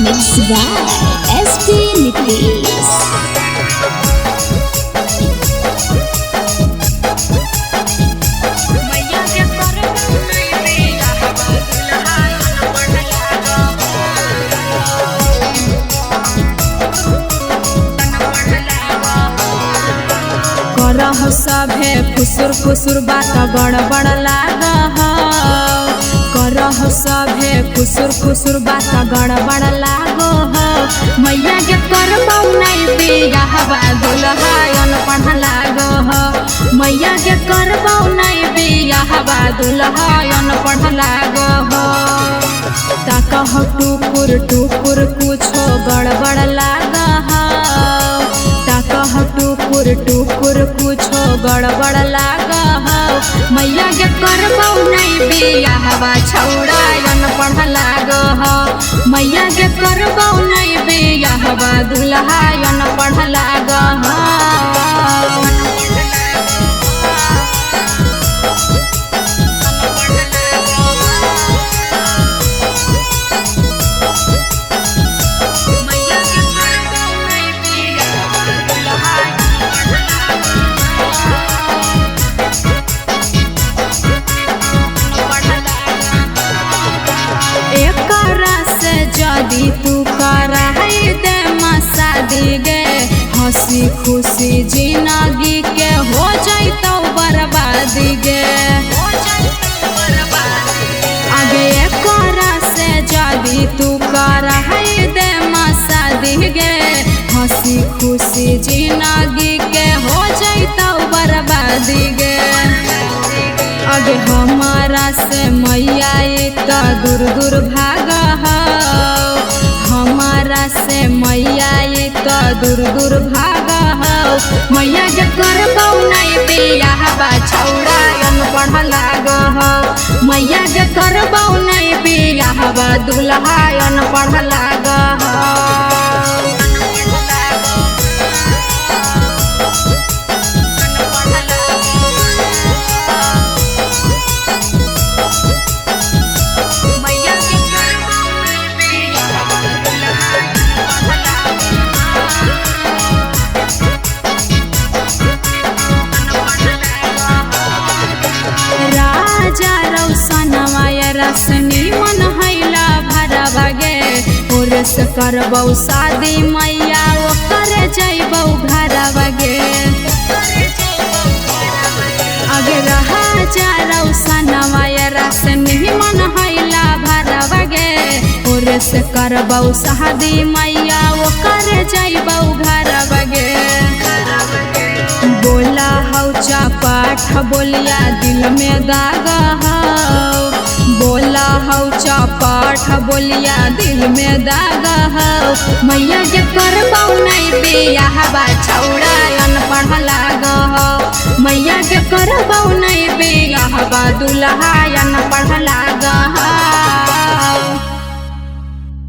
Mixed by SP Nitish. करह सभे फुसुर फुसुर बात गड़बड़ लाग करह सभे फुसुर फुसुर बात गड़बड़ लागो हो मैया के करबौ नहीं बियाह दुल्हा अनपढ़ लागो हो मैया के करबौ नहीं बियाह दुल्हा अनपढ़ लागो हो ताकह टुकुर टुकुर कुछो गड़बड़ लाग ताकह टुकुर टुकुर कुछो गड़बड़ लाग मैया के करबौ नहीं बियाह छौड़ा अनपढ़ लाग मैया के करबौ नहीं बियाह दुल्हा अनपढ़ लाग जदी तू कराई दे शादी गे हंसी खुशी जिंदगी के हो जाइतो बर्बादी गे आगे करा से जदी तू कराई दे शादी गे हंसी खुशी जिंदगी के हो जाइतो बर्बादी गे आगे हमारा से मैया तो दूर दूर भाग हमारा से मैया तो दूर दूर भाग मैया के करबौ नहीं बियाह छौड़ा अनपढ़ लाग मैया के करबौ नहीं बियाह दुल्हा अनपढ़ लाग रसनी मन हैला भरवा गे उर्स करबौ शादी मैया ओकर जइबौ घरवा गे आगे रहा जारौ सनवा रसनी मन हैला भरवा गे उर्स करबौ शादी मैया ओकर जइबौ घरवा गे बोला हौ चपाठ बोलिया दिल में दाग बोला हौ चपाठ बोलिया दिल में दाग मैया के करबौ नहीं बियाह छौड़ा अनपढ़ लाग मैया के करबौ नहीं बियाह दुल्हा